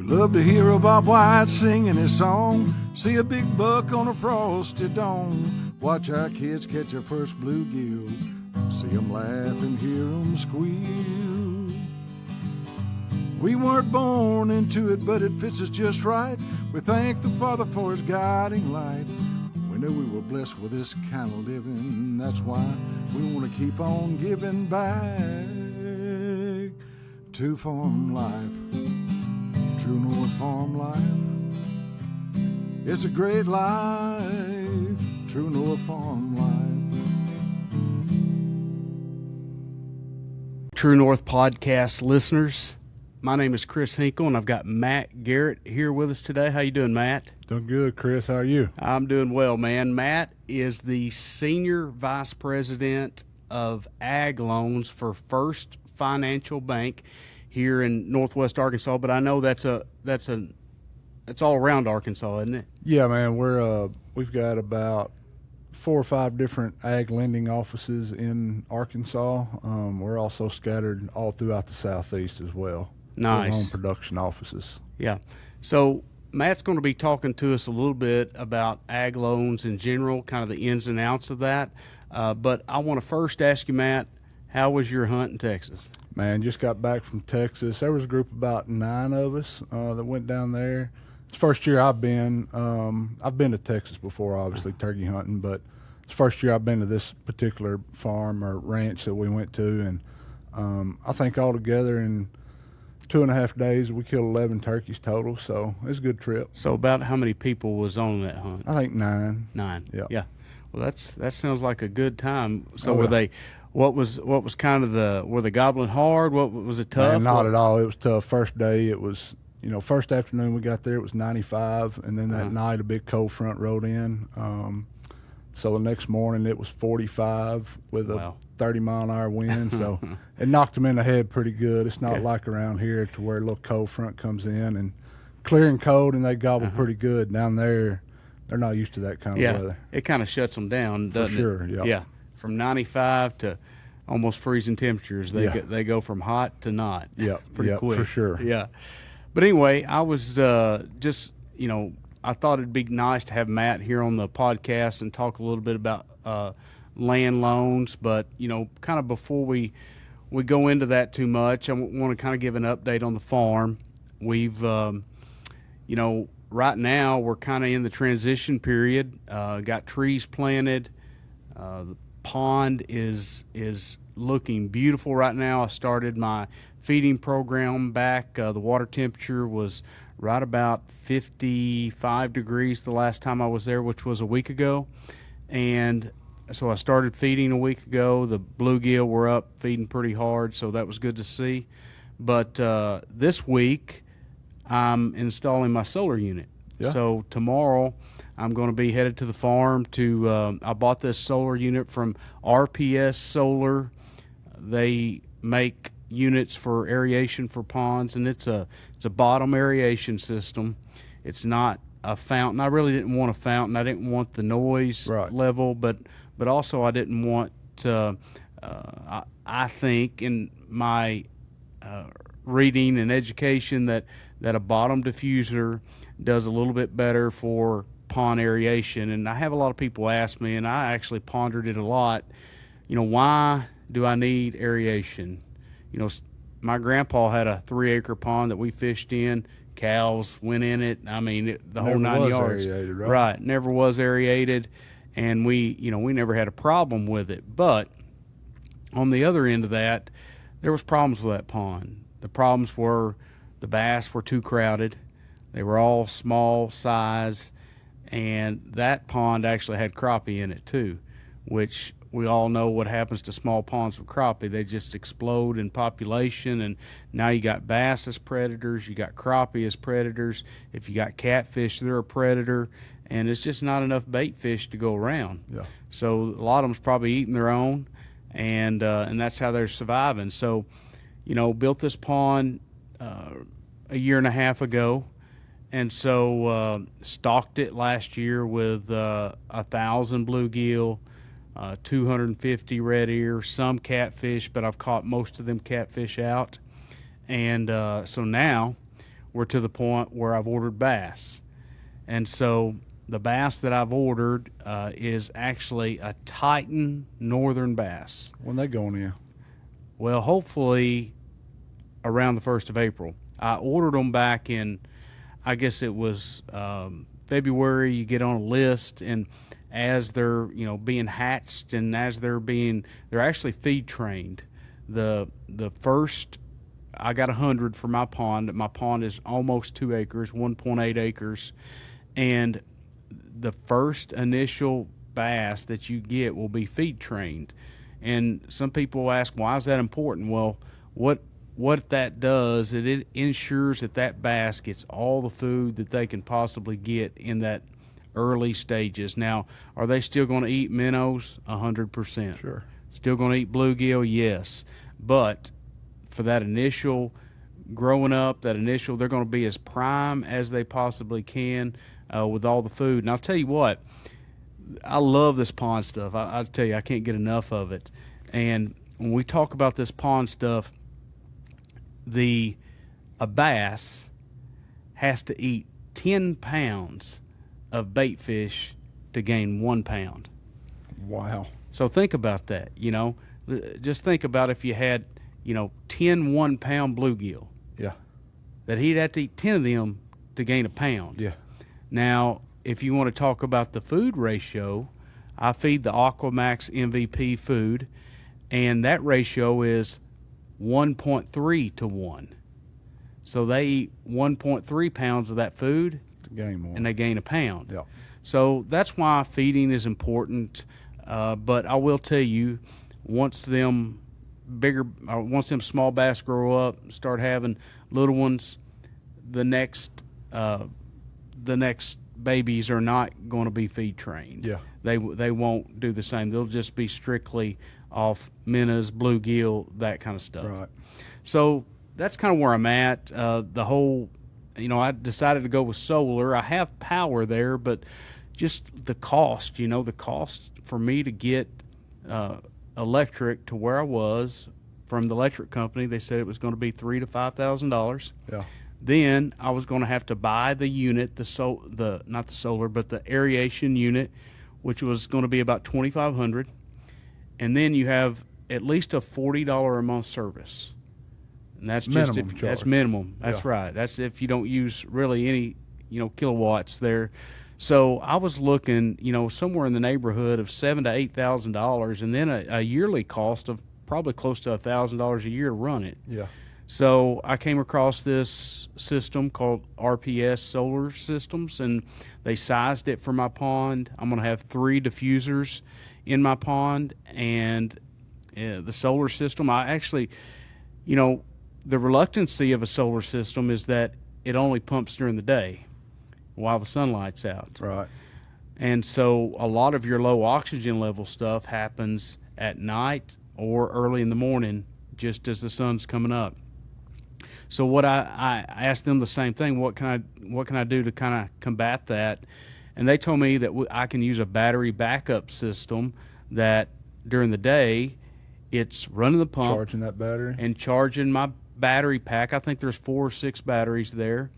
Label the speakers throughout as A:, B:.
A: Love to hear a Bob White singing his song. See a big buck on a frosty dawn. Watch our kids catch their first bluegill. See them laugh and hear them squeal. We weren't born into it, but it fits us just right. We thank the Father for his guiding light. We knew we were blessed with this kind of living. That's why we want to keep on giving back to farm life. True North farm life. It's a great life. True North farm life.
B: True North podcast listeners, my name is Chris Hinkle, and I've got Matt Garrett here with us today. How you doing, Matt?
C: Doing good, Chris. How are you?
B: I'm doing well, man. Matt is the Senior Vice President of Ag Loans for First Financial Bank here in Northwest Arkansas, but I know that's all around Arkansas, isn't it?
C: Yeah, man. We've got about 4 or 5 different ag lending offices in Arkansas. We're also scattered all throughout the southeast as well.
B: Nice.
C: Home production offices.
B: Yeah. So Matt's going to be talking to us a little bit about ag loans in general, kind of the ins and outs of that. But I want to first ask you, Matt, how was your hunt in Texas?
C: Man, just got back from Texas. There was a group of about 9 of us that went down there. It's the first year I've been. I've been to Texas before, obviously, turkey hunting, but it's the first year I've been to this particular farm or ranch that we went to. And I think altogether in 2.5 days we killed 11 turkeys total, so it was a good trip.
B: So about how many people was on that hunt?
C: I think 9.
B: 9.
C: Yep.
B: Yeah. Well, that sounds like a good time. So were they? What was kind of were they gobbling hard? What was it tough?
C: Man, not at all. It was tough. First day it was, first afternoon we got there it was 95, and then that night a big cold front rode in. So the next morning it was 45 with a 30-mile-an-hour wind. So it knocked them in the head pretty good. It's not like around here to where a little cold front comes in and clear and cold, and they gobble pretty good. Down there, they're not used to that kind of weather.
B: It kind of shuts them down, doesn't
C: it? For sure,
B: yeah. Yeah. From 95 to almost freezing temperatures, they go from hot to not.
C: Yeah,
B: pretty quick.
C: For sure.
B: Yeah. But anyway, I was just, I thought it'd be nice to have Matt here on the podcast and talk a little bit about land loans. But, kind of before we go into that too much, I want to kind of give an update on the farm. We've, right now we're kind of in the transition period, got trees planted. The pond is looking beautiful right now. I started my feeding program back. The water temperature was right about 55 degrees the last time I was there, which was a week ago. And so I started feeding a week ago. The bluegill were up feeding pretty hard, so that was good to see. But this week I'm installing my solar unit. Yeah. So tomorrow I'm going to be headed to the farm to I bought this solar unit from RPS Solar. They make units for aeration for ponds, and it's a bottom aeration system. It's not a fountain. I really didn't want a fountain. I didn't want the noise level, but also I didn't want I think in my reading and education that a bottom diffuser does a little bit better for pond aeration. And I have a lot of people ask me, and I actually pondered it a lot, why do I need aeration? My grandpa had a 3-acre pond that we fished in. Cows went in it. I mean, the whole 9 yards.
C: Aerated,
B: right. Never was aerated, and we never had a problem with it. But on the other end of that, there was problems with that pond. The problems were the bass were too crowded. They were all small size, and that pond actually had crappie in it too, which we all know what happens to small ponds with crappie. They just explode in population, and now you got bass as predators, you got crappie as predators. If you got catfish, they're a predator, and it's just not enough bait fish to go around. Yeah. So a lot of them's probably eating their own, and that's how they're surviving. So, built this pond a year and a half ago, and so stocked it last year with 1,000 bluegill, 250 red ear, some catfish, but I've caught most of them catfish out. And so now we're to the point where I've ordered bass. And so the bass that I've ordered is actually a Titan northern bass.
C: When they going in?
B: Well, hopefully around the 1st of April. I ordered them back in, I guess it was February. You get on a list, and as they're being hatched, and as they're actually feed trained. The first, I got 100 for my pond. My pond is almost 2 acres, 1.8 acres, and the first initial bass that you get will be feed trained. And some people ask, why is that important? Well, what that does, it ensures that bass gets all the food that they can possibly get in that early stages. Now, are they still going to eat minnows? 100%.
C: Sure.
B: Still going to eat bluegill? Yes. But for that initial growing up, they're going to be as prime as they possibly can with all the food. And I'll tell you what, I love this pond stuff. I'll tell you, I can't get enough of it. And when we talk about this pond stuff, a bass has to eat 10 pounds of bait fish to gain 1 pound.
C: Wow.
B: So think about that. Just think about if you had 10 1-pound bluegill.
C: Yeah.
B: That he'd have to eat 10 of them to gain a pound.
C: Yeah.
B: Now, if you want to talk about the food ratio, I feed the Aquamax MVP food, and that ratio is 1.3 to 1. So they eat 1.3 pounds of that food,
C: Gain more.
B: and they gain a pound.
C: Yeah.
B: So that's why feeding is important. But I will tell you, once them small bass grow up and start having little ones, the next babies are not going to be feed trained.
C: Yeah.
B: They won't do the same. They'll just be strictly off minnows, bluegill, that kind of stuff.
C: Right.
B: So that's kind of where I'm at. The whole, I decided to go with solar. I have power there, but just the cost, the cost for me to get electric to where I was from the electric company, they said it was going to be $3,000 to $5,000.
C: Yeah.
B: Then I was going to have to buy the unit, not the solar, but the aeration unit, which was going to be about $2,500. And then you have at least a $40 a month service. And that's just that's minimum. That's right. That's if you don't use really any, kilowatts there. So I was looking, somewhere in the neighborhood of $7,000 to $8,000, and then a yearly cost of probably close to $1,000 a year to run it.
C: Yeah.
B: So I came across this system called RPS Solar Systems, and they sized it for my pond. I'm going to have 3 diffusers in my pond, and the solar system, I actually, the reluctancy of a solar system is that it only pumps during the day while the sunlight's out.
C: Right.
B: And so a lot of your low oxygen level stuff happens at night or early in the morning, just as the sun's coming up. So what I asked them the same thing. What can I do to kind of combat that? And they told me that I can use a battery backup system that during the day it's running the pump,
C: Charging that battery,
B: and charging my battery pack. I think there's 4 or 6 batteries there.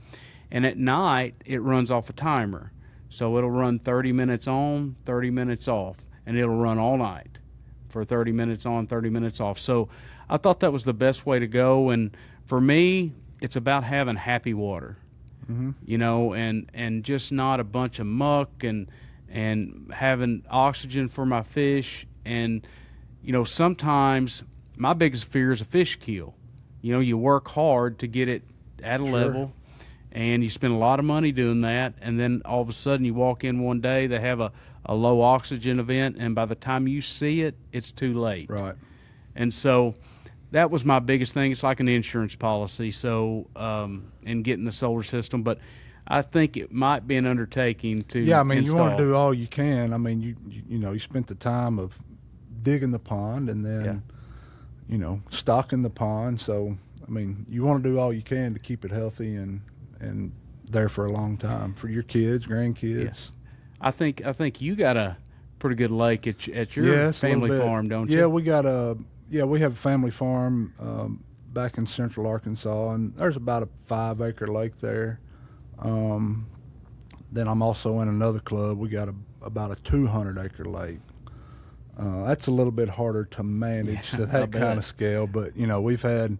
B: And at night it runs off a timer. So it'll run 30 minutes on, 30 minutes off, and it'll run all night for 30 minutes on, 30 minutes off. So I thought that was the best way to go. And for me, it's about having happy water, and just not a bunch of muck, and having oxygen for my fish. And, sometimes my biggest fear is a fish kill. You work hard to get it at a level, and you spend a lot of money doing that, and then all of a sudden you walk in one day, they have a low oxygen event, and by the time you see it, it's too late.
C: Right.
B: And so that was my biggest thing. It's like an insurance policy, so in getting the solar system. But I think it might be an undertaking to install.
C: You want to do all you can. You spent the time of digging the pond and then, stocking the pond. So, you want to do all you can to keep it healthy and there for a long time for your kids, grandkids.
B: Yeah. I think you got a pretty good lake at your family farm, don't you?
C: Yeah, we have a family farm back in central Arkansas, and there's about a 5-acre lake there. Then I'm also in another club. We got about a 200-acre lake. That's a little bit harder to manage to that kind of scale, but we've had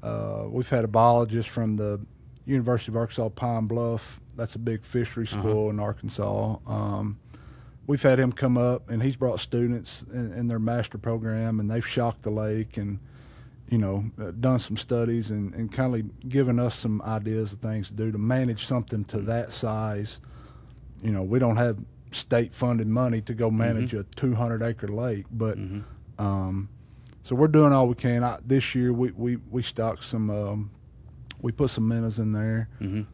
C: a biologist from the University of Arkansas Pine Bluff. That's a big fishery school in Arkansas. We've had him come up, and he's brought students in their master program, and they've shocked the lake and done some studies and kind of given us some ideas of things to do to manage something to that size. We don't have state-funded money to go manage a 200-acre lake, but so we're doing all we can. This year we stocked some, we put some minnows in there, and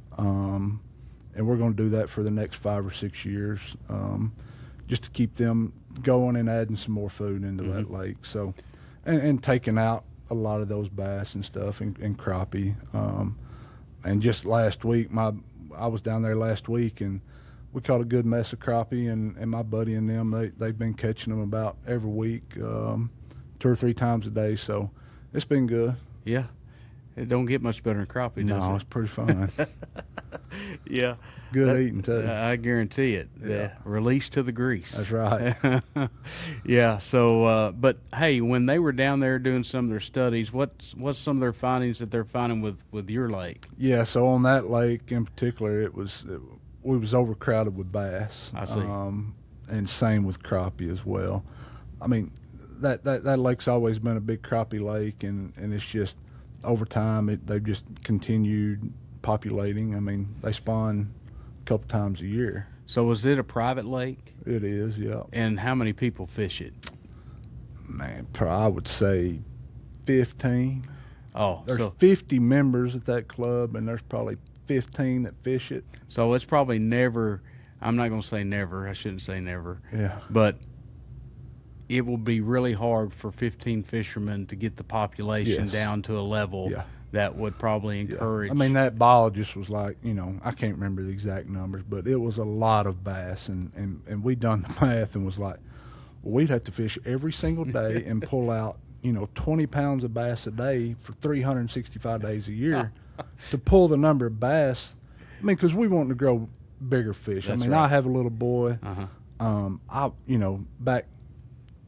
C: we're going to do that for the next 5 or 6 years, just to keep them going and adding some more food into that lake. So, and taking out a lot of those bass and stuff and crappie. And just last week, I was down there last week, and we caught a good mess of crappie, and my buddy and them, they've been catching them about every week, 2 or 3 times a day. So it's been good.
B: Yeah. It don't get much better than crappie, does it?
C: No, it's pretty fun.
B: Yeah.
C: Good eating, too.
B: I guarantee it.
C: Yeah.
B: Release to the grease.
C: That's right.
B: Yeah. So, but hey, when they were down there doing some of their studies, what's some of their findings that they're finding with your lake?
C: Yeah. So on that lake in particular, we was overcrowded with bass.
B: I see.
C: And same with crappie as well. I mean, that lake's always been a big crappie lake, and it's just over time they've just continued populating. I mean, they spawn a couple times a year.
B: So is it a private lake?
C: It is, yeah.
B: And how many people fish it?
C: Man, I would say 15.
B: Oh,
C: there's 50 members at that club, and there's probably 15 that fish it.
B: So it's probably never, I'm not going to say never, I shouldn't say never.
C: Yeah.
B: But it will be really hard for 15 fishermen to get the population down to a level that would probably encourage.
C: I mean, that biologist was like, I can't remember the exact numbers, but it was a lot of bass, and we done the math and was like, well, we'd have to fish every single day and pull out, 20 pounds of bass a day for 365 days a year to pull the number of bass. I mean, because we want to grow bigger fish.
B: That's
C: I mean,
B: right.
C: I have a little boy. Back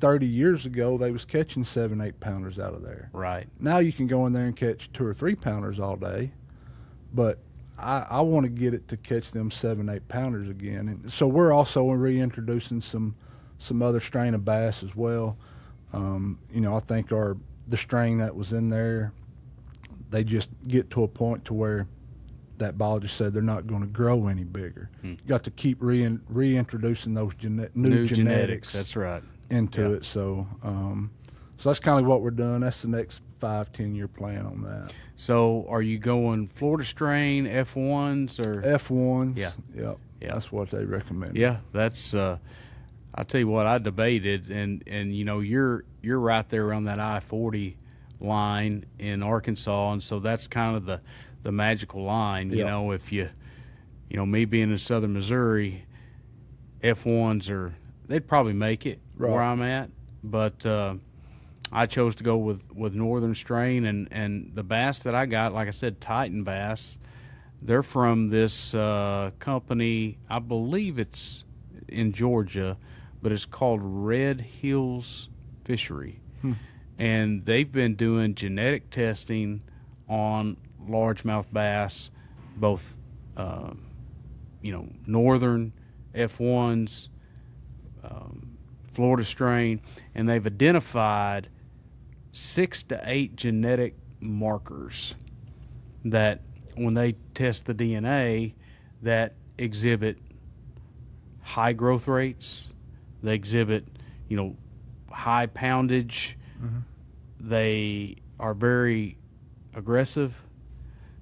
C: 30 years ago, they was catching 7-8 pounders out of there.
B: Right.
C: Now you can go in there and catch 2 or 3 pounders all day, but I want to get it to catch them 7-8 pounders again. And so we're also reintroducing some other strain of bass as well. I think the strain that was in there, they just get to a point to where that biologist said they're not going to grow any bigger. You got to keep reintroducing those new genetics.
B: That's right.
C: Into it. So that's kind of what we're doing. That's the next 5-10 year plan on that.
B: So are you going Florida strain, F1s, or
C: F1s?
B: Yeah.
C: Yep. Yeah. That's what they recommend.
B: Yeah, that's I'll tell you what, I debated, and you're right there on that I-40 line in Arkansas, and so that's kind of the magical line.
C: Yep.
B: If me being in southern Missouri, F1s they'd probably make it where I'm at, but I chose to go with northern strain, and the bass that I got, like I said, Titan bass. They're from this company, I believe it's in Georgia, but it's called Red Hills Fishery. And they've been doing genetic testing on largemouth bass, both northern F1s, Florida strain, and they've identified 6 to 8 genetic markers that when they test the DNA that exhibit high growth rates, they exhibit, high poundage, they are very aggressive.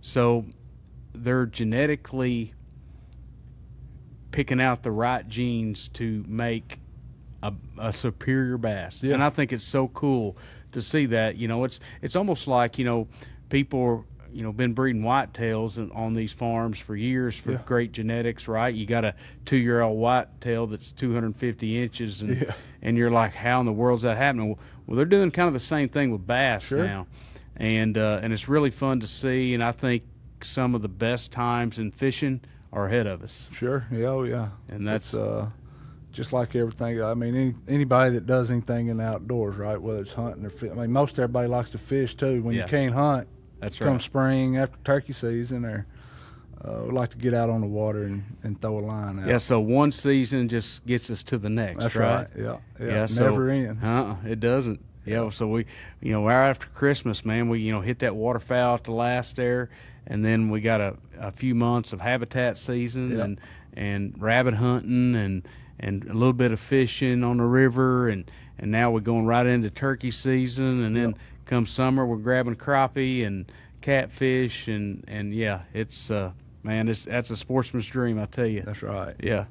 B: So they're genetically picking out the right genes to make a superior bass.
C: Yeah.
B: And I think it's so cool to see that. It's almost like, people been breeding whitetails on these farms for years for great genetics, right? You got a 2-year-old whitetail that's 250 inches, and you're like, how in the world's that happening? Well, they're doing kind of the same thing with bass now. and it's really fun to see. And I think some of the best times in fishing are ahead of us.
C: Sure. Yeah. Oh, yeah.
B: And that's
C: just like everything. I mean, anybody that does anything in the outdoors, right? Whether it's hunting or fishing. I mean, most everybody likes to fish too. When you can't hunt,
B: that's
C: come
B: right.
C: spring after turkey season, or we like to get out on the water and throw a line out.
B: Yeah. So one season just gets us to the next.
C: That's
B: right.
C: Yeah.
B: Yeah.
C: Never ends.
B: It doesn't. Yeah. So we, right after Christmas, man, we hit that waterfowl at the last there, and then we got a few months of habitat season and rabbit hunting and a little bit of fishing on the river, and now we're going right into turkey season, and then come summer we're grabbing crappie and catfish, and yeah, it's man, that's a sportsman's dream, I tell you.
C: That's right.
B: Yeah.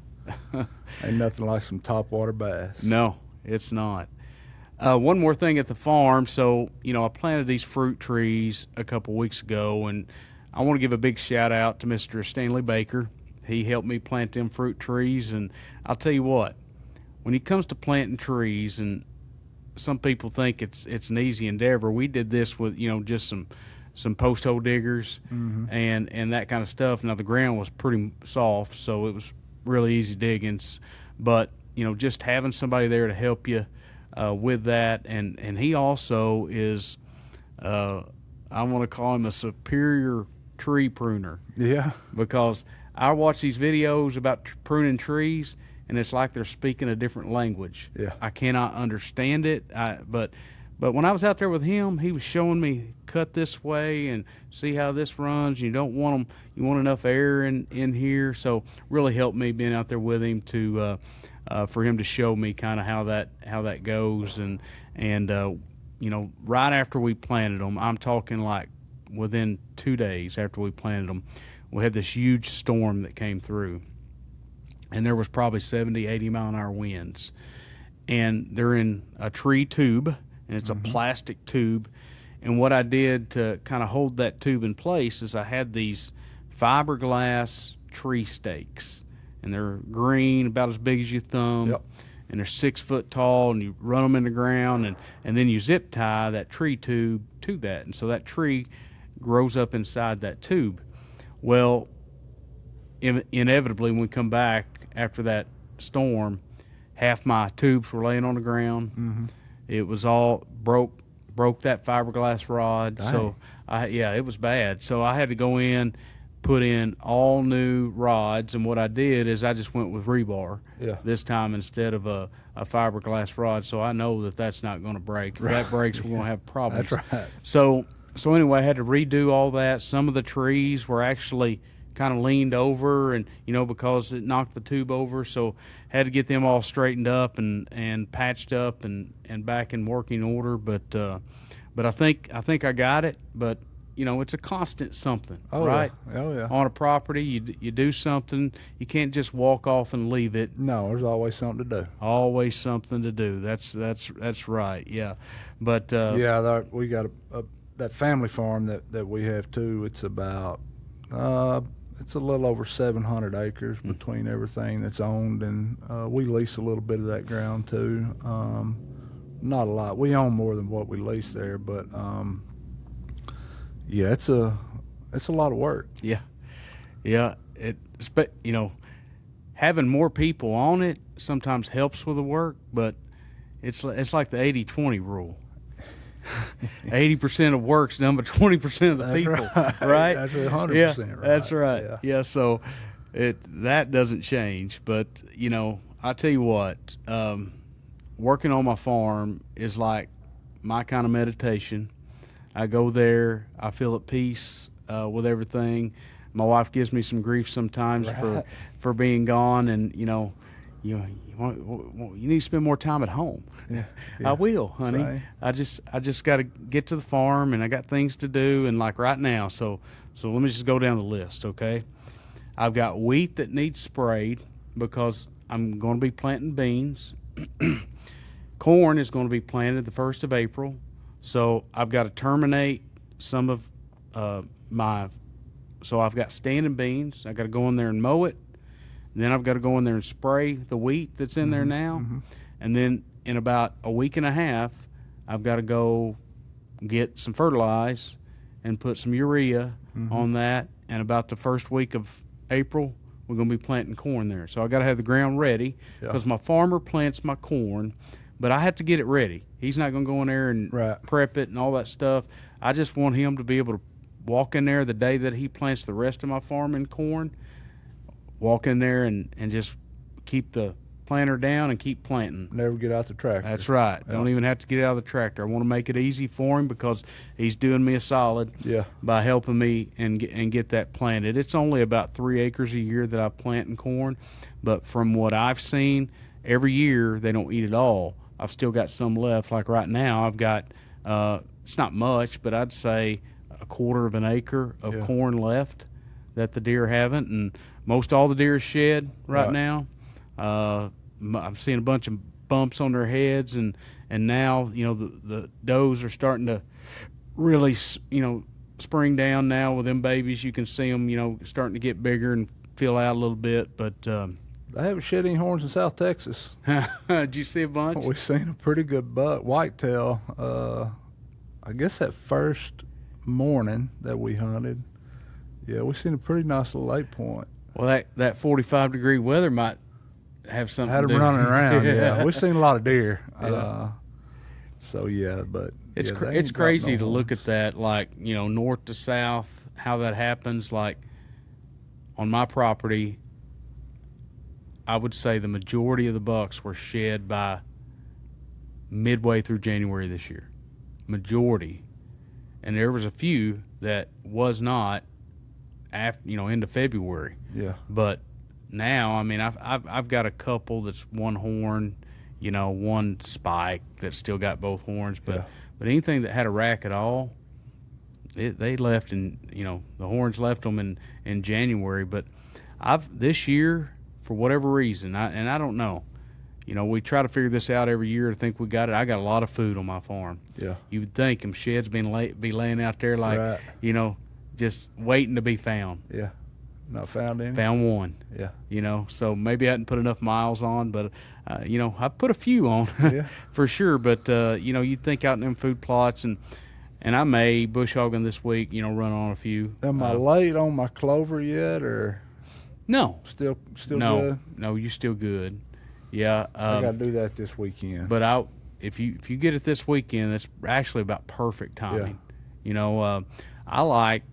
C: Ain't nothing like some topwater bass.
B: No, it's not. One more thing at the farm. So, I planted these fruit trees a couple weeks ago, and I want to give a big shout out to Mr. Stanley Baker. He helped me plant them fruit trees, and I'll tell you what, when it comes to planting trees, and some people think it's an easy endeavor, we did this with, just some post hole diggers and that kind of stuff. Now the ground was pretty soft, so it was really easy diggings, but just having somebody there to help you with that, and he also is I want to call him a superior tree pruner.
C: Yeah.
B: Because I watch these videos about pruning trees, and it's like they're speaking a different language.
C: Yeah.
B: I cannot understand it. But when I was out there with him, he was showing me cut this way and see how this runs. You don't want them. You want enough air in here. So really helped me being out there with him to for him to show me kind of how that goes, and right after we planted them, I'm talking like within 2 days after we planted them, we had this huge storm that came through, and there was probably 70, 80 mile an hour winds, and they're in a tree tube, and it's a plastic tube. And what I did to kind of hold that tube in place is I had these fiberglass tree stakes, and they're green, about as big as your thumb, and they're 6 foot tall, and you run them in the ground, and then you zip tie that tree tube to that, and so that tree grows up inside that tube. Well, inevitably when we come back after that storm, half my tubes were laying on the ground. It was all broke that fiberglass rod.
C: Dang.
B: So it was bad. So I had to go in, put in all new rods, and what I did is I just went with rebar this time instead of a fiberglass rod. So I know that's not going to break. If that breaks, we're going to have problems.
C: That's right.
B: So anyway, I had to redo all that. Some of the trees were actually kind of leaned over, and because it knocked the tube over, so had to get them all straightened up and patched up and back in working order. But I think I got it. But it's a constant something, right?
C: Yeah. Oh yeah.
B: On a property, you do something. You can't just walk off and leave it.
C: No, there's always something to do.
B: Always something to do. That's right. Yeah. But
C: we got that family farm that we have too. It's about it's a little over 700 acres between everything that's owned, and we lease a little bit of that ground too. Not a lot. We own more than what we lease there, but it's a lot of work.
B: Yeah. Having more people on it sometimes helps with the work, but it's like the 80-20 rule. 80% of work's done by 20% of the people, right?
C: That's 100% right.
B: That's right. Yeah. So that doesn't change, but I tell you what, working on my farm is like my kind of meditation. I go there, I feel at peace with everything. My wife gives me some grief sometimes for being gone, and you need to spend more time at home. Yeah. I will, honey. Same. I just got to get to the farm, and I got things to do, and like right now. So let me just go down the list, okay? I've got wheat that needs sprayed because I'm going to be planting beans. Corn is going to be planted the 1st of April, so I've got to terminate some of so I've got standing beans. I got to go in there and mow it. And then I've got to go in there and spray the wheat that's in there now. And then in about a week and a half, I've got to go get some fertilize and put some urea on that. And about the first week of April, we're going to be planting corn there. So I got to have the ground ready because my farmer plants my corn, but I have to get it ready. He's not going to go in there and prep it and all that stuff. I just want him to be able to walk in there the day that he plants the rest of my farm in corn, walk in there and just keep the planter down and keep planting.
C: Never get out the tractor.
B: That's right. Don't even have to get out of the tractor. I want to make it easy for him because he's doing me a solid by helping me and get that planted. It's only about 3 acres a year that I plant in corn, but from what I've seen, every year they don't eat it all. I've still got some left. Like right now, I've got it's not much, but I'd say a quarter of an acre of corn left that the deer haven't, and most all the deer is shed right now. I'm seeing a bunch of bumps on their heads, and now, you know, the does are starting to really, you know, spring down now with them babies. You can see them, you know, starting to get bigger and fill out a little bit, but
C: I haven't shed any horns in South Texas.
B: Did you see a bunch?
C: We've seen a pretty good buck, whitetail. I guess that first morning that we hunted, we seen a pretty nice little 8-point.
B: Well, that 45-degree weather might have something
C: had
B: to
C: them
B: do.
C: running around. We've seen a lot of deer. But
B: it's crazy to look at that, like, you know, north to south, how that happens. Like on my property, I would say the majority of the bucks were shed by midway through January this year. Majority. And there was a few that was not after, you know, into February.
C: Yeah.
B: But now, I mean, I've got a couple that's one horn, you know, one spike that's still got both horns, but anything that had a rack at all, they left, and, you know, the horns left them in January. But this year, for whatever reason, I don't know. You know, we try to figure this out every year to think we got it. I got a lot of food on my farm. Yeah. You would think them sheds be laying out there like, you know, just waiting to be found.
C: Yeah. Not found any?
B: Found one.
C: Yeah.
B: You know, so maybe I hadn't put enough miles on, but, you know, I put a few on for sure. But, you know, you'd think out in them food plots, and I may bush hogging this week, you know, run on a few.
C: Am I late on my clover yet, or?
B: No.
C: Still good?
B: No, you're still good. Yeah.
C: I got to do that this weekend.
B: But if you get it this weekend, it's actually about perfect timing. Yeah. You know, I like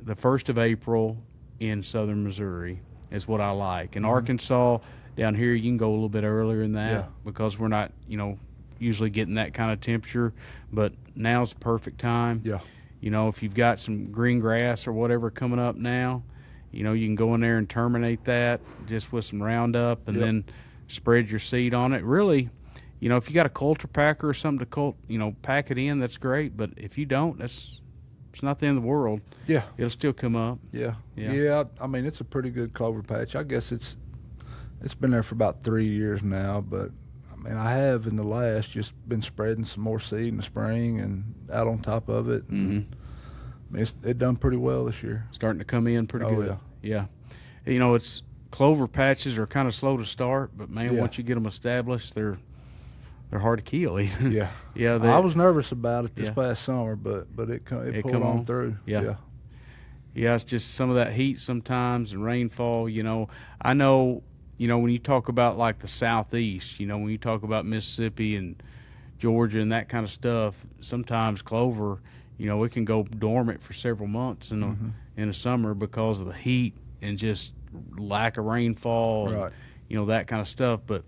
B: the 1st of April in southern Missouri is what I like. In Arkansas, down here, you can go a little bit earlier than that because we're not, you know, usually getting that kind of temperature. But now's the perfect time. Yeah. You know, if you've got some green grass or whatever coming up now, you know, you can go in there and terminate that just with some Roundup and then spread your seed on it. Really, you know, if you got a coulter packer or something to pack it in, that's great. But if you don't, it's not the end of the world. Yeah. It'll still come up.
C: Yeah. Yeah. I mean, it's a pretty good clover patch. I guess it's been there for about 3 years now, but I mean, I have in the last just been spreading some more seed in the spring and out on top of it. And I mean, it done pretty well this year.
B: Starting to come in pretty good. Yeah. You know, clover patches are kind of slow to start, but man, once you get them established, they're hard to kill.
C: Yeah. I was nervous about it this past summer, but it pulled on through.
B: Yeah, it's just some of that heat sometimes and rainfall. You know, I know, you know, when you talk about like the southeast, you know, when you talk about Mississippi and Georgia and that kind of stuff, sometimes clover, you know, it can go dormant for several months in the summer because of the heat and just lack of rainfall and, you know, that kind of stuff. But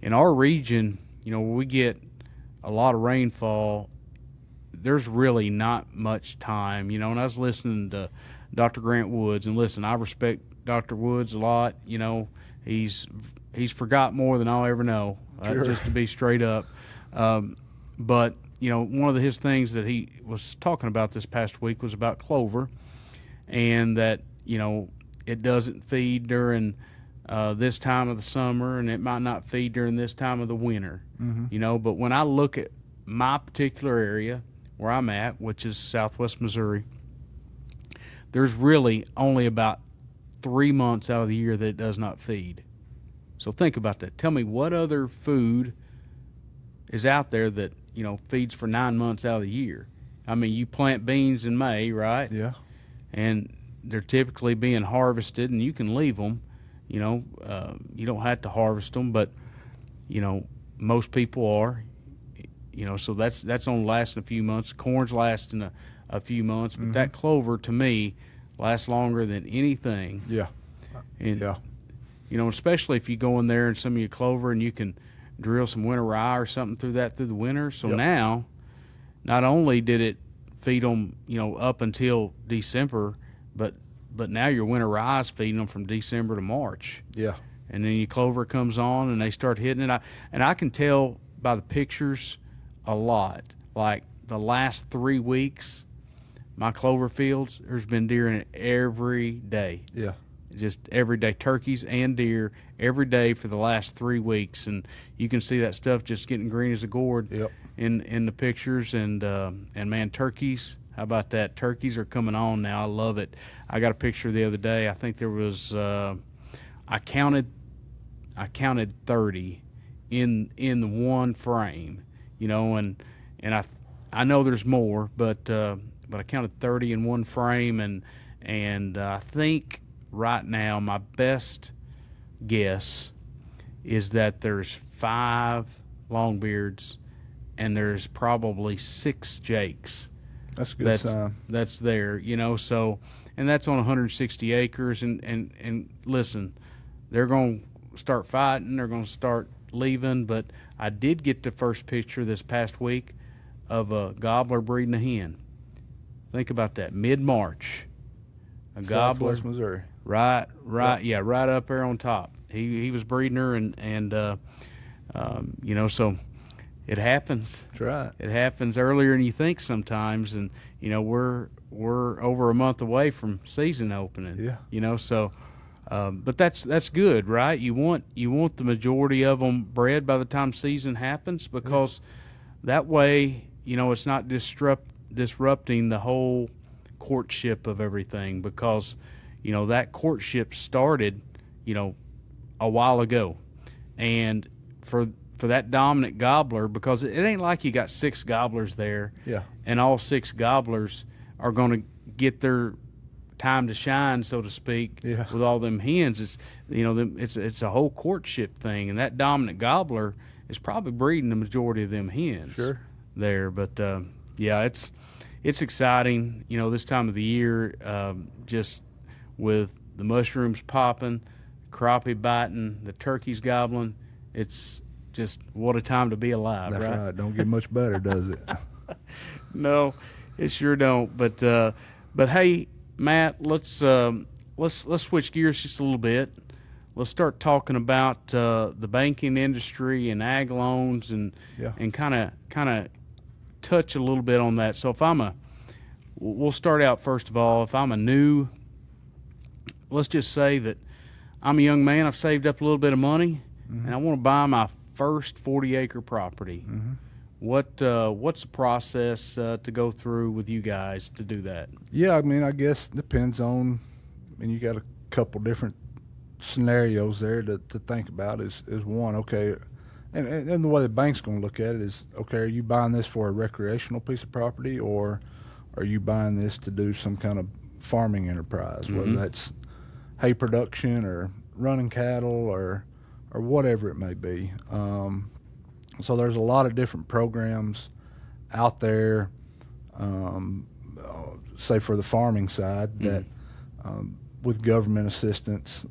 B: in our region, you know, where we get a lot of rainfall, there's really not much time, you know. And I was listening to Dr. Grant Woods, and listen, I respect Dr. Woods a lot. You know, he's forgot more than I'll ever know, just to be straight up. But, you know, one of his things that he was talking about this past week was about clover, and that, you know, it doesn't feed during this time of the summer, and it might not feed during this time of the winter. You know, but when I look at my particular area where I'm at, which is southwest Missouri, there's really only about 3 months out of the year that it does not feed. So think about that. Tell me what other food is out there that, you know, feeds for 9 months out of the year. I mean, you plant beans in May, right?
C: Yeah.
B: And they're typically being harvested, and you can leave them. You know, you don't have to harvest them, but you know, most people are. You know, so that's only lasting a few months. Corn's lasting a few months, but that clover to me lasts longer than anything.
C: Yeah.
B: And
C: Yeah.
B: you know, especially if you go in there and some of your clover and you can drill some winter rye or something through the winter. So now, not only did it feed them, you know, up until December, but now your winter rye is feeding them from December to March.
C: Yeah.
B: And then your clover comes on and they start hitting it. And I can tell by the pictures a lot. Like the last 3 weeks, my clover fields, there's been deer in it every day.
C: Yeah.
B: Just every day, turkeys and deer every day for the last 3 weeks, and you can see that stuff just getting green as a gourd in the pictures. And man, turkeys, how about that? Turkeys are coming on now. I love it. I got a picture the other day. I think there was I counted 30 in the one frame, you know, and I know there's more, but I counted 30 in one frame, and I think right now my best guess is that there's 5 longbeards and there's probably 6 jakes.
C: That's a good sign.
B: That's there, you know. So, and that's on 160 acres. And listen, they're going to start fighting. They're going to start leaving. But I did get the first picture this past week of a gobbler breeding a hen. Think about that, mid-March. A gobbler,
C: Southwest Missouri.
B: Right, yeah, right up there on top. He was breeding her, and you know, so it happens.
C: That's right.
B: It happens earlier than you think sometimes, and you know we're over a month away from season opening.
C: Yeah.
B: You know, so but that's good, right? You want the majority of them bred by the time season happens, because that way, you know, it's not disrupting the whole courtship of everything, because you know that courtship started, you know, a while ago, and for that dominant gobbler, because it ain't like you got 6 gobblers there, and all 6 gobblers are going to get their time to shine, so to speak, with all them hens. It's, you know, it's a whole courtship thing, and that dominant gobbler is probably breeding the majority of them hens there. But yeah, it's exciting, you know, this time of the year, just with the mushrooms popping, crappie biting, the turkeys gobbling. It's just what a time to be alive.
C: That's right. Don't get much better, does it?
B: No, it sure don't. But hey, Matt, let's switch gears just a little bit. Let's start talking about the banking industry and ag loans, and kind of touch a little bit on that. So we'll start out first of all. If I'm a new, let's just say that I'm a young man, I've saved up a little bit of money, and I want to buy my first 40-acre property. What's the process to go through with you guys to do that?
C: Yeah, I mean, I guess it depends on, and you got a couple different scenarios there to think about. Is one, okay, and the way the bank's going to look at it is, okay, are you buying this for a recreational piece of property, or are you buying this to do some kind of farming enterprise, whether that's hay production or running cattle or whatever it may be. So there's a lot of different programs out there, say for the farming side, that with government assistance,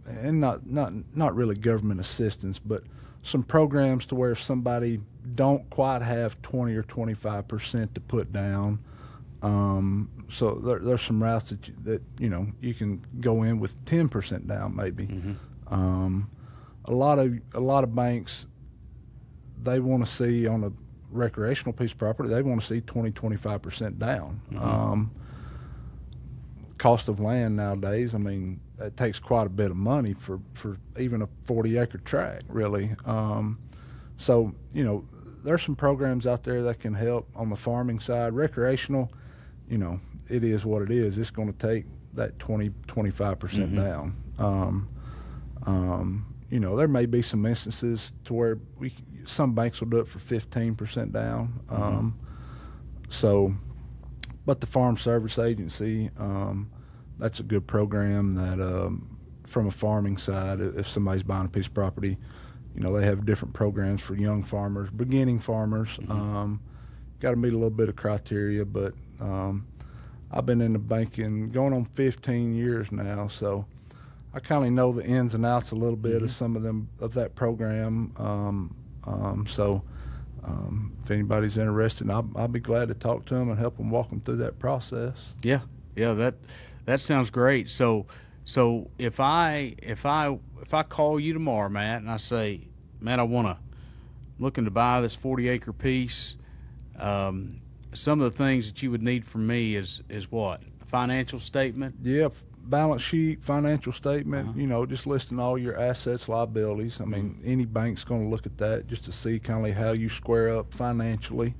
C: and not really government assistance, but some programs to where if somebody don't quite have 20 or 25% to put down, so there's some routes that you know you can go in with 10% down maybe. A lot of banks, they want to see on a recreational piece of property, they want to see 20-25% down. Cost of land nowadays, I mean, it takes quite a bit of money for even a 40-acre tract, really. So, you know, there's some programs out there that can help on the farming side. Recreational, you know, it is what it is. It's going to take that 20-25% down. You know, there may be some instances to where some banks will do it for 15% down. So, but the Farm Service Agency, that's a good program that from a farming side, if somebody's buying a piece of property, they have different programs for young farmers, beginning farmers. Got to meet a little bit of criteria, but I've been in the banking going on 15 years now, so I kind of know the ins and outs a little bit of some of that program. If anybody's interested, I'll be glad to talk to them and help them walk them through that process.
B: Yeah, that sounds great. So if I call you tomorrow, Matt, and I say, Matt, looking to buy this 40-acre piece. Some of the things that you would need from me is what? A financial statement?
C: Yeah, balance sheet, financial statement, just listing all your assets, liabilities. I mean, any bank's going to look at that just to see kind of how you square up financially.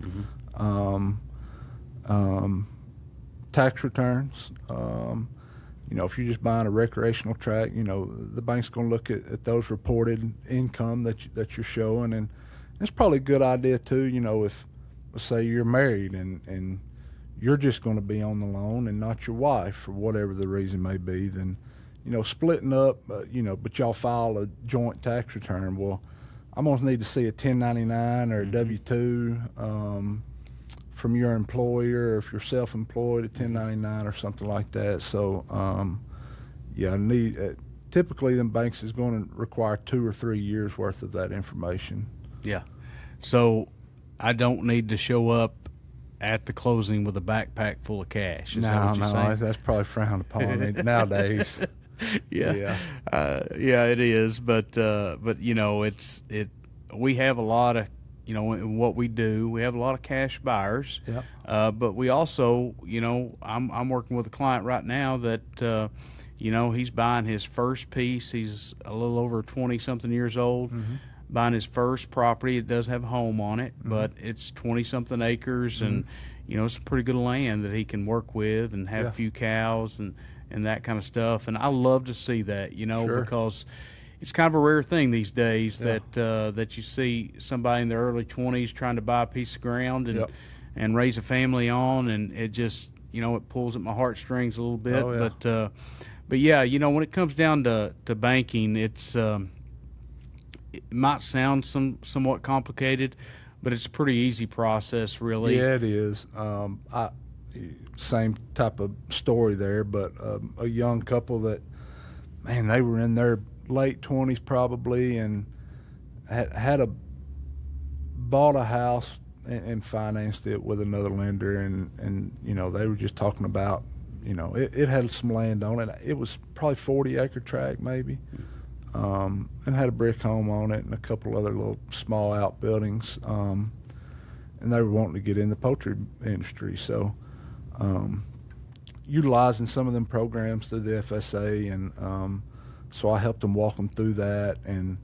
C: Tax returns. If you're just buying a recreational tract, the bank's going to look at those reported income that you're showing. And it's probably a good idea, too, if, let's say, you're married and you're just going to be on the loan and not your wife for whatever the reason may be, then, splitting up, but y'all file a joint tax return. Well, I'm going to need to see a 1099 or a W-2 from your employer, or if you're self-employed, a 1099 or something like that. So, I need typically them banks is going to require 2 or 3 years worth of that information.
B: Yeah. So I don't need to show up at the closing with a backpack full of cash. Is that what you're saying?
C: That's probably frowned upon nowadays.
B: Yeah, it is. But we have a lot of, in what we do, we have a lot of cash buyers.
C: Yeah.
B: But we also, I'm working with a client right now that, he's buying his first piece. He's a little over 20-something years old. Buying his first property. It does have a home on it, but it's 20-something acres, and it's pretty good land that he can work with and have a few cows and that kind of stuff. And I love to see that, because it's kind of a rare thing these days that you see somebody in their early 20s trying to buy a piece of ground and raise a family on, and it just it pulls at my heartstrings a little bit. But when it comes down to banking, it's it might sound somewhat complicated, but it's a pretty easy process, really.
C: Yeah, it is. Same type of story there, but a young couple that, man, they were in their late 20s probably, and bought a house and financed it with another lender, and they were just talking about, it had some land on it. It was probably 40-acre tract maybe. And had a brick home on it and a couple other little small outbuildings. And they were wanting to get in the poultry industry. So utilizing some of them programs through the FSA, and so I helped them walk them through that, and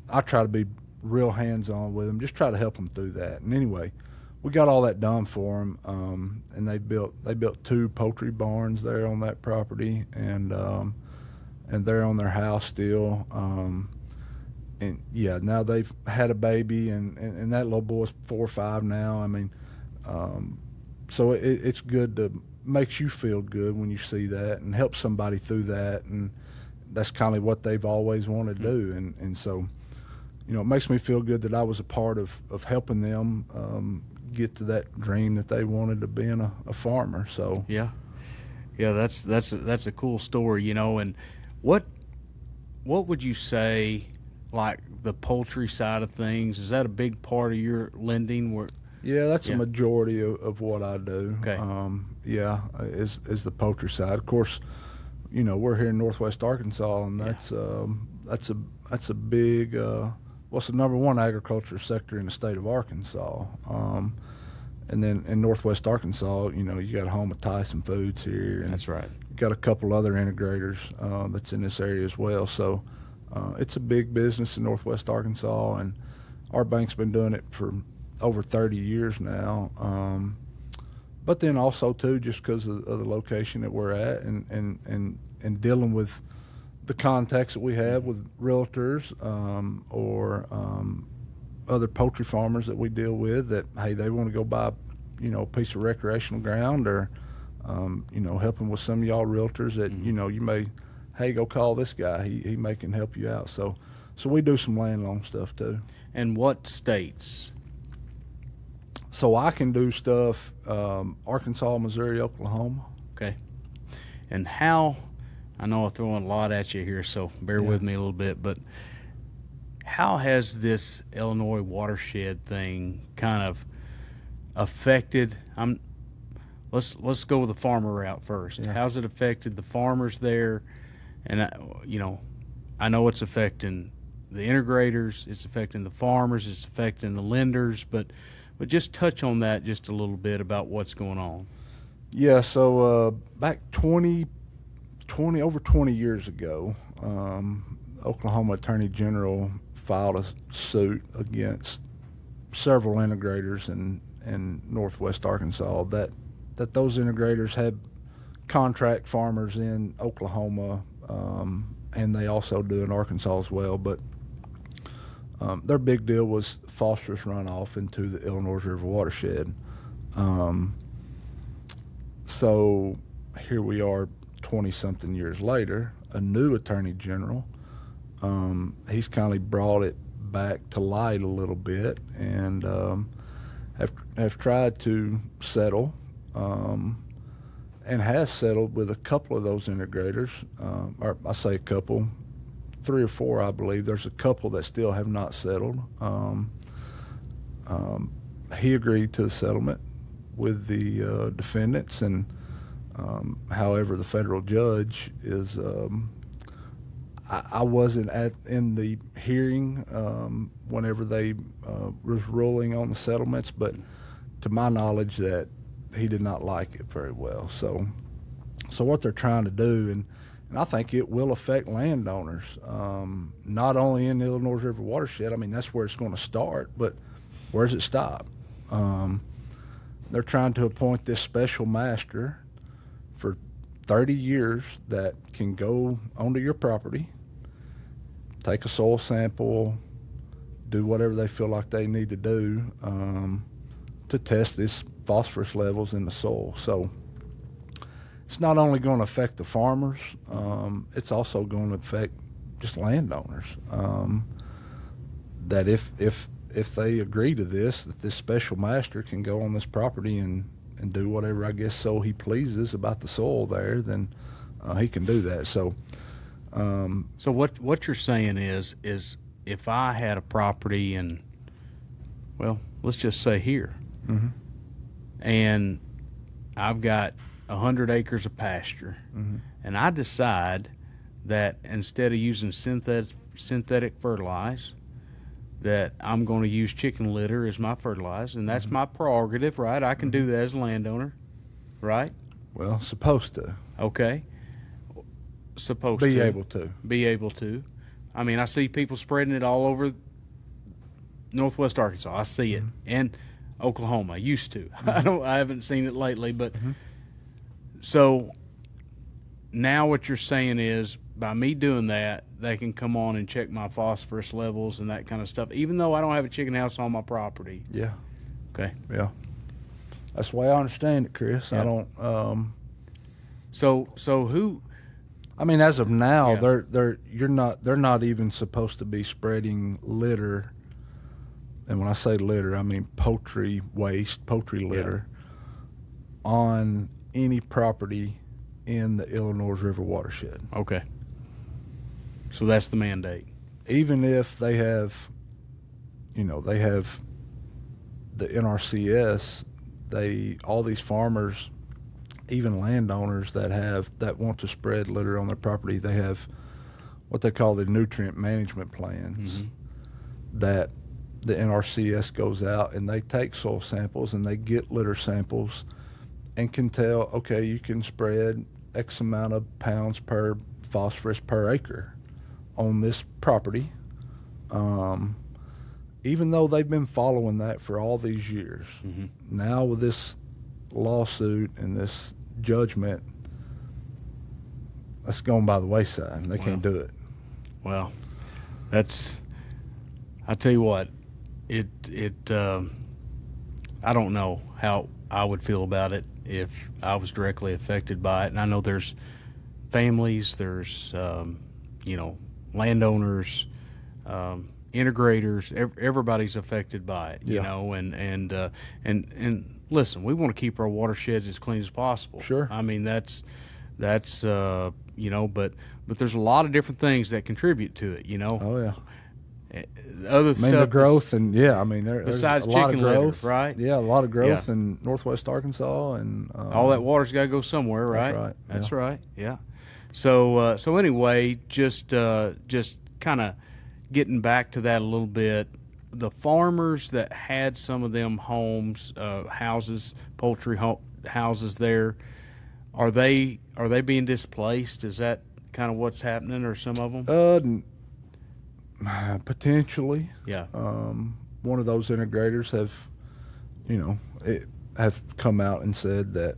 C: I try to be real hands-on with them, just try to help them through that. And anyway, we got all that done for them, and they built 2 poultry barns there on that property, and they're on their house still. Now they've had a baby, and that little boy's 4 or 5 now. I mean, so it's good to makes you feel good when you see that and help somebody through that, and that's kind of what they've always wanted to do, and so it makes me feel good that I was a part of helping them get to that dream that they wanted to being a farmer. So
B: that's a cool story, and what would you say, like the poultry side of things, is that a big part of your lending?
C: That's a majority of what I do.
B: Okay.
C: Is the poultry side. Of course, we're here in Northwest Arkansas, and that's a big what's the number 1 agriculture sector in the state of Arkansas. And then in Northwest Arkansas, you got a home of Tyson Foods here. And
B: that's right.
C: You got a couple other integrators that's in this area as well. So it's a big business in Northwest Arkansas, and our bank's been doing it for over 30 years now. But then also, too, just because of the location that we're at, and dealing with the contacts that we have with realtors or other poultry farmers that we deal with that, hey, they want to go buy, a piece of recreational ground, or helping with some of y'all realtors that you may, hey, go call this guy. He may can help you out. So we do some land loan stuff too.
B: And what states?
C: So I can do stuff Arkansas, Missouri, Oklahoma.
B: Okay. And how? I know I'm throwing a lot at you here, so bear with me a little bit, but how has this Illinois watershed thing kind of affected? Let's go with the farmer route first.
C: Yeah.
B: How's it affected the farmers there? And I know it's affecting the integrators, it's affecting the farmers, it's affecting the lenders, but just touch on that just a little bit about what's going on.
C: Yeah. So back over 20 years ago, Oklahoma Attorney General filed a suit against several integrators in Northwest Arkansas that those integrators had contract farmers in Oklahoma, and they also do in Arkansas as well. But their big deal was phosphorus runoff into the Illinois River watershed. So here we are 20-something years later, a new attorney general. He's kind of brought it back to light a little bit, and have tried to settle, and has settled with a couple of those integrators. Or I say a couple, 3 or 4, I believe. There's a couple that still have not settled. He agreed to the settlement with the defendants, and however, the federal judge is. I wasn't in the hearing whenever they was ruling on the settlements, but to my knowledge, that he did not like it very well. So what they're trying to do, and I think it will affect landowners, not only in the Illinois River watershed. I mean, that's where it's going to start, but where does it stop? They're trying to appoint this special master for 30 years that can go onto your property, take a soil sample, do whatever they feel like they need to do to test this phosphorus levels in the soil. So it's not only going to affect the farmers, it's also going to affect just landowners. That if they agree to this, that this special master can go on this property and do whatever, I guess, so he pleases about the soil there, then he can do that. So
B: what you're saying is if I had a property in, well, let's just say here, and I've got 100 acres of pasture, and I decide that instead of using synthetic fertilizer, that I'm going to use chicken litter as my fertilizer, and that's my prerogative, right? I can do that as a landowner, right?
C: Well, supposed to.
B: Okay.
C: Be able to. I mean, I see people spreading it all over Northwest Arkansas. I see it, and Oklahoma. I used to. I haven't seen it lately, but so now what you're saying is, by me doing that, they can come on and check my phosphorus levels and that kind of stuff, even though I don't have a chicken house on my property. Yeah.
B: Okay.
C: Yeah. That's the way I understand it, Chris.
B: Yeah.
C: I don't.
B: So who?
C: I mean, as of now, they're not even supposed to be spreading litter. And when I say litter, I mean poultry waste, poultry litter, on any property in the Illinois River watershed.
B: Okay. So that's the mandate.
C: Even if they have, they have the NRCS, all these farmers, even landowners that want to spread litter on their property, they have what they call the nutrient management plans that the NRCS goes out and they take soil samples and they get litter samples and can tell, okay, you can spread X amount of pounds per phosphorus per acre on this property. Even though they've been following that for all these years, now with this lawsuit and this judgment, that's going by the wayside. They can't do it.
B: Well, I tell you what, I don't know how I would feel about it if I was directly affected by it. And I know there's families, there's landowners, integrators. Everybody's affected by it, you know. And listen, we want to keep our watersheds as clean as possible.
C: Sure.
B: I mean that's but there's a lot of different things that contribute to it, you know.
C: Oh yeah.
B: Other stuff,
C: the growth, and there's
B: besides
C: a lot of
B: chicken litter,
C: growth,
B: right?
C: Yeah, a lot of growth in Northwest Arkansas, and
B: all that water's got to go somewhere, right?
C: That's right.
B: That's right. Yeah. So anyway, just kind of getting back to that a little bit. The farmers that had some of them homes, houses, poultry houses there, are they being displaced? Is that kind of what's happening, or some of them?
C: Potentially.
B: Yeah.
C: One of those integrators have come out and said that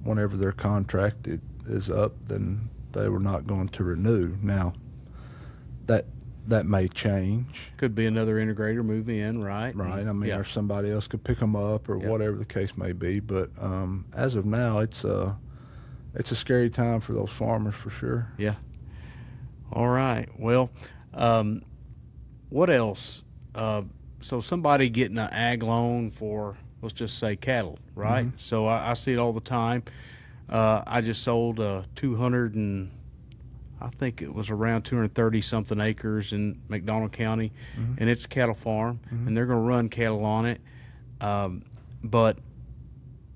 C: whenever their contract is up, then they were not going to renew. Now, that may change.
B: Could be another integrator move in, right?
C: Right. I mean, or somebody else could pick them up, or whatever the case may be. But as of now, it's a scary time for those farmers, for sure.
B: Yeah. All right. Well, what else? So somebody getting an ag loan for, let's just say, cattle, right?
C: Mm-hmm.
B: So I see it all the time. I just sold 200 and I think it was around 230 something acres in McDonald County, and it's a cattle farm, and they're going to run cattle on it. But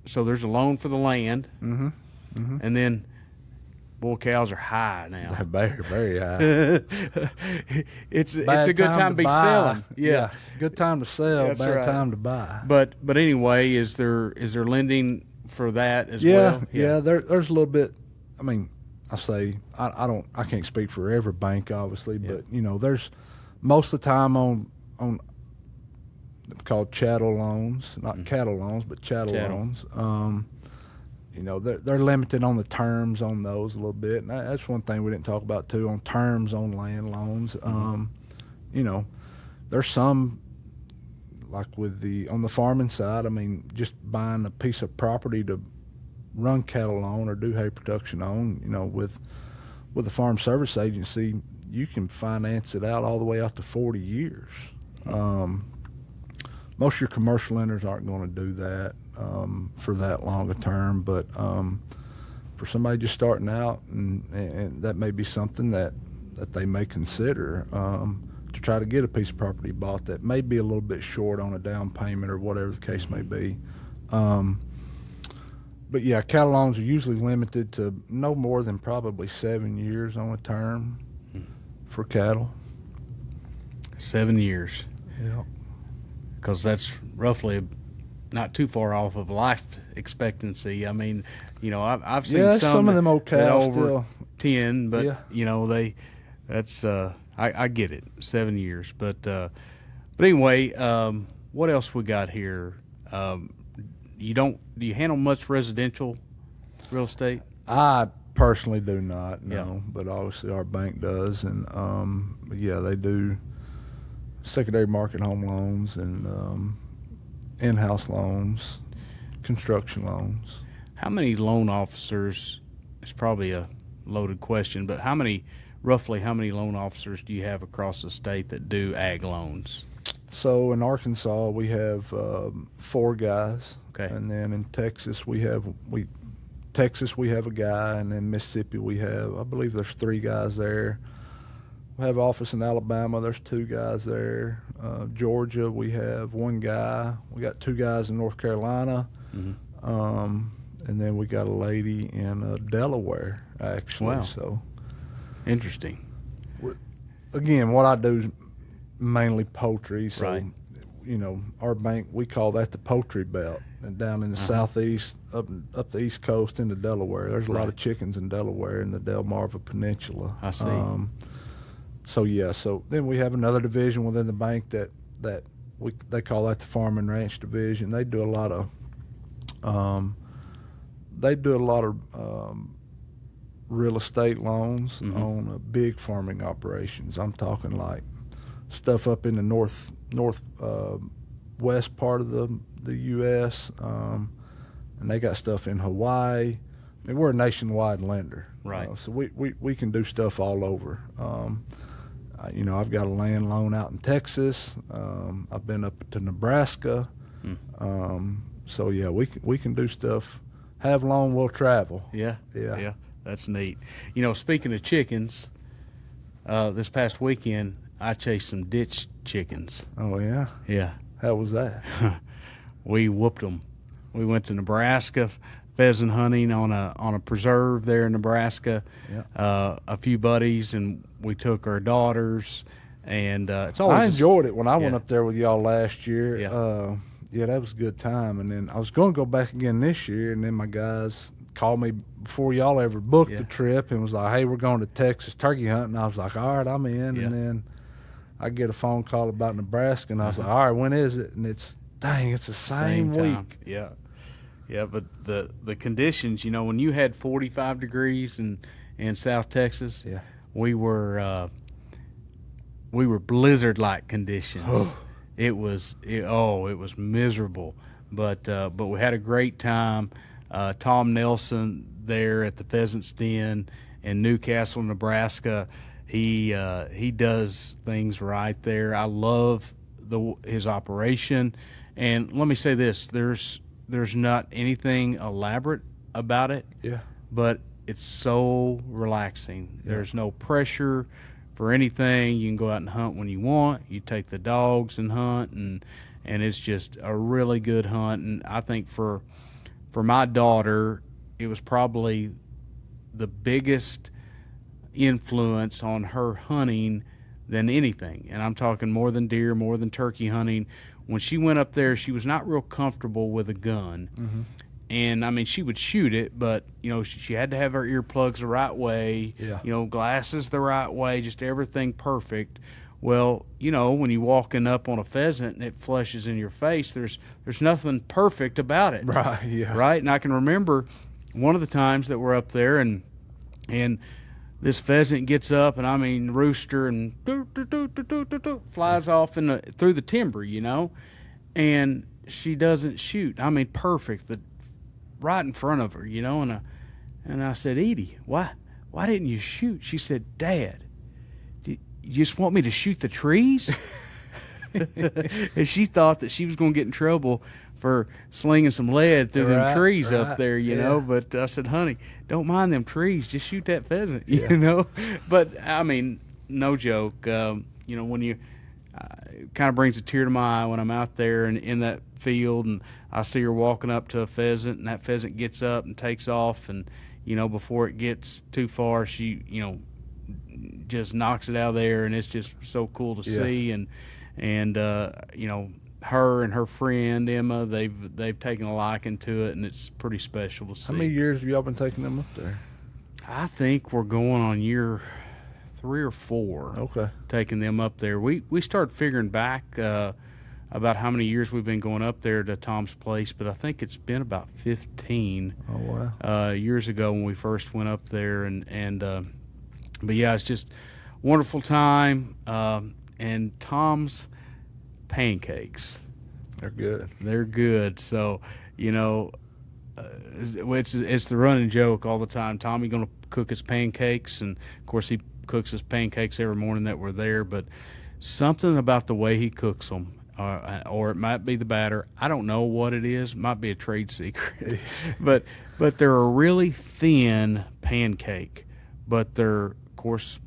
B: so there's a loan for the land, and then bull cows are high now.
C: They're very, very high.
B: It's a good time to be selling. Yeah.
C: Good time to sell.
B: That's
C: bad
B: right.
C: time to buy.
B: But anyway, is there lending for that as
C: Yeah,
B: well?
C: yeah. There's a little bit. I mean, I can't speak for every bank, obviously, but there's most of the time on called chattel loans, not cattle loans, but chattel loans. They're limited on the terms on those a little bit, and that's one thing we didn't talk about too, on terms on land loans. There's some, like on the farming side, I mean, just buying a piece of property to run cattle on or do hay production on, with the Farm Service Agency, you can finance it out all the way out to 40 years. Most of your commercial lenders aren't going to do that for that long a term, but for somebody just starting out, and that may be something that they may consider to try to get a piece of property bought that may be a little bit short on a down payment or whatever the case may be. But yeah, cattle loans are usually limited to no more than probably 7 years on a term for cattle.
B: 7 years.
C: Yeah.
B: Because that's roughly not too far off of life expectancy. I mean, I've seen
C: some of them old cows
B: over
C: still
B: 10, but I get it, 7 years. But anyway, what else we got here? Do you handle much residential real estate?
C: I personally do not, no, but obviously our bank does, and they do secondary market home loans and in-house loans, construction loans.
B: How many loan officers? It's probably a loaded question, but roughly how many loan officers do you have across the state that do ag loans?
C: So in Arkansas we have 4 guys.
B: Okay.
C: And then in Texas we have a guy, and in Mississippi we have, I believe there's 3 guys there. We have office in Alabama, there's 2 guys there. Georgia, we have 1 guy. We got 2 guys in North Carolina. And then we got a lady in Delaware, actually.
B: Wow.
C: So
B: interesting.
C: Again, what I do is mainly poultry. So,
B: right.
C: Our bank, we call that the poultry belt. And down in the southeast, up the East Coast into Delaware, there's a lot of chickens in Delaware in the Delmarva Peninsula.
B: I see.
C: So then we have another division within the bank that they call that the Farm and Ranch division. They do a lot of real estate loans on big farming operations. I'm talking like stuff up in the west part of the U.S. And they got stuff in Hawaii. I mean, we're a nationwide lender,
B: Right.
C: So we can do stuff all over. I've got a land loan out in Texas. I've been up to Nebraska. So yeah, we can do stuff. Have long, we'll travel.
B: Yeah.
C: Yeah.
B: That's neat. Speaking of chickens, this past weekend I chased some ditch chickens.
C: Oh yeah.
B: Yeah.
C: How was that?
B: We whooped them. We went to Nebraska pheasant hunting on a preserve there in Nebraska.
C: Yeah.
B: A few buddies, and we took our daughters, and it's always
C: I enjoyed it when I went
B: yeah.
C: up there with y'all last year.
B: Yeah.
C: Yeah, that was a good time. And then I was going to go back again this year, and then my guys called me before y'all ever booked the trip and was like, "Hey, we're going to Texas turkey hunting." I was like, "All right, I'm in."
B: Yeah.
C: And then I get a phone call about Nebraska, and I was like, "All right, when is it?" And it's the same
B: time.
C: week.
B: Yeah, but the conditions, when you had 45 degrees in South Texas,
C: Yeah.
B: we were blizzard-like conditions. It was miserable, but we had a great time. Tom Nelson there at the Pheasant's Den in Newcastle, Nebraska, he does things right there. I love his operation, and let me say this: there's not anything elaborate about it.
C: Yeah.
B: But it's so relaxing.
C: Yeah.
B: There's no pressure for anything. You can go out and hunt when you want. You take the dogs and hunt, and it's just a really good hunt. And I think for my daughter, it was probably the biggest influence on her hunting than anything. And I'm talking more than deer, more than turkey hunting. When she went up there, she was not real comfortable with a gun.
C: Mm-hmm.
B: And, I mean, she would shoot it, but, she had to have her earplugs the right way,
C: Yeah.
B: Glasses the right way, just everything perfect. Well, when you're walking up on a pheasant and it flushes in your face, there's nothing perfect about it.
C: Right, yeah.
B: Right? And I can remember one of the times that we're up there and this pheasant gets up, and I mean rooster, and flies off through the timber, and she doesn't shoot. I mean, perfect, right in front of her, and I said, "Edie, why didn't you shoot?" She said, "Dad, you just want me to shoot the trees?" And she thought that she was going to get in trouble for slinging some lead through them trees up there, But I said, "Honey, don't mind them trees. Just shoot that pheasant," But, I mean, no joke. When you it kind of brings a tear to my eye when I'm out there and in that field and I see her walking up to a pheasant, and that pheasant gets up and takes off, and, before it gets too far, she, just knocks it out of there, and it's just so cool to see. And her and her friend Emma, they've taken a liking to it, and it's pretty special to see.
C: How many years have y'all been taking them up there?
B: I think we're going on year 3 or 4.
C: Okay.
B: Taking them up there. We started figuring back about how many years we've been going up there to Tom's place, but I think it's been about 15.
C: Oh wow.
B: Years ago when we first went up there, but yeah, it's just wonderful time. And Tom's pancakes,
C: They're good.
B: they're good. So, it's the running joke all the time. Tommy going to cook his pancakes, and of course he cooks his pancakes every morning that we're there. But something about the way he cooks them, or it might be the batter. I don't know what it is. It might be a trade secret. but they're a really thin pancake. But they're, of course,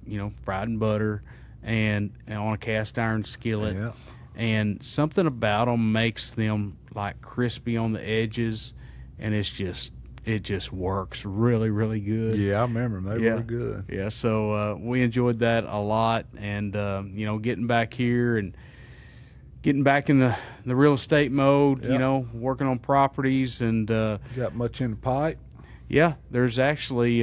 B: fried in butter and on a cast iron skillet.
C: Yeah.
B: And something about them makes them like crispy on the edges, and it just works really, really good.
C: Yeah, I remember them. They were good.
B: Yeah, so we enjoyed that a lot, and getting back here and getting back in the real estate mode.
C: Yep.
B: Working on properties, and
C: Got much in the pipe?
B: yeah, there's actually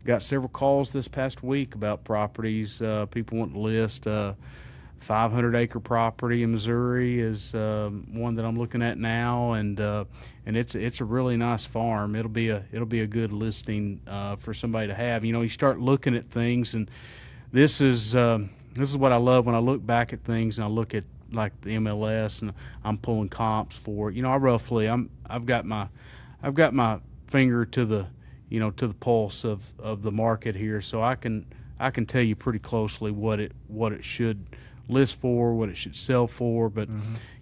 B: got several calls this past week about properties. People want to list. 500-acre property in Missouri is one that I'm looking at now, and it's a really nice farm. It'll be a good listing for somebody to have. You start looking at things, and this is This is what I love when I look back at things and I look at like the MLS and I'm pulling comps for, I've got my finger to the, to the pulse of the market here, so I can tell you pretty closely what it should list for, what it should sell for. But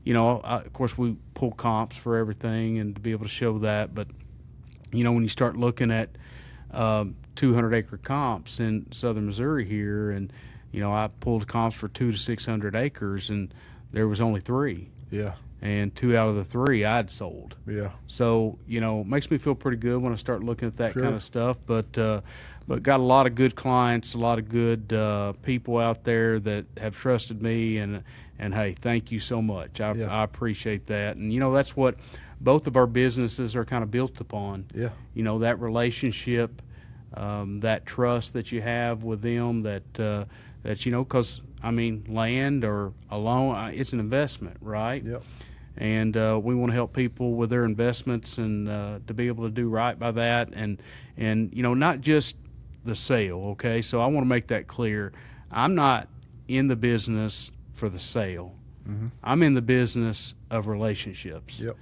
B: of course we pull comps for everything and to be able to show that. But when you start looking at 200-acre comps in southern Missouri here, and I pulled comps for 200 to 600 acres, and there was only 3.
C: Yeah.
B: And 2 out of the 3 I'd sold.
C: Yeah.
B: So it makes me feel pretty good when I start looking at that
C: Sure.
B: kind of stuff. But got a lot of good clients, a lot of good people out there that have trusted me, and hey, thank you so much. I appreciate that. And that's what both of our businesses are kind of built upon.
C: Yeah.
B: That relationship, that trust that you have with them, that because land or a loan, it's an investment, right?
C: Yep.
B: And we want to help people with their investments, and to be able to do right by that, and not just the sale. Okay, so I want to make that clear. I'm not in the business for the sale.
C: Mm-hmm.
B: I'm in the business of relationships.
C: Yep.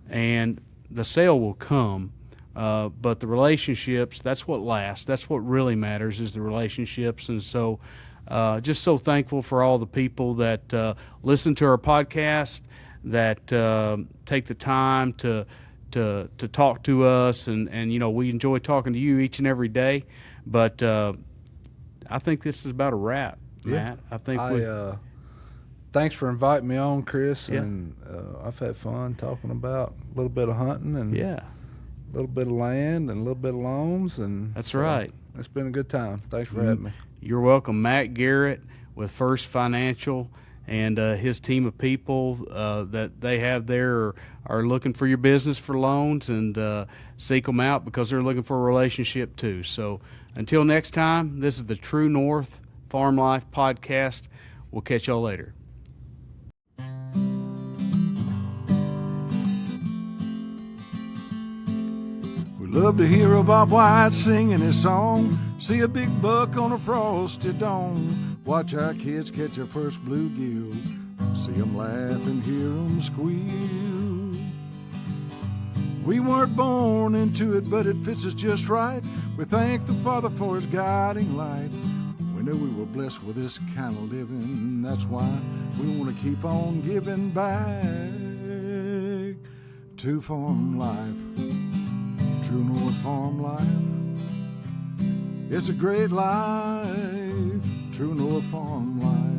B: And the sale will come, but the relationships, that's what lasts. That's what really matters, is the relationships. And so just so thankful for all the people that listen to our podcast, that take the time to talk to us, and we enjoy talking to you each and every day. But I think this is about a wrap, Matt. I think
C: thanks for inviting me on, Chris.
B: Yeah.
C: And I've had fun talking about a little bit of hunting and
B: yeah,
C: a little bit of land and a little bit of loans. And
B: that's right.
C: It's been a good time. Thanks for having me.
B: You're welcome. Matt Garrett with First Financial and his team of people that they have there are looking for your business for loans, and seek them out because they're looking for a relationship too. So until next time, this is the True North Farm Life Podcast. We'll catch y'all later.
A: Love to hear a Bob White singing his song. See a big buck on a frosty dawn. Watch our kids catch their first bluegill. See 'em laugh and hear 'em squeal. We weren't born into it, but it fits us just right. We thank the Father for his guiding light. We knew we were blessed with this kind of living. That's why we want to keep on giving back to farm life. True North Farm Life. It's a great life, True North Farm Life.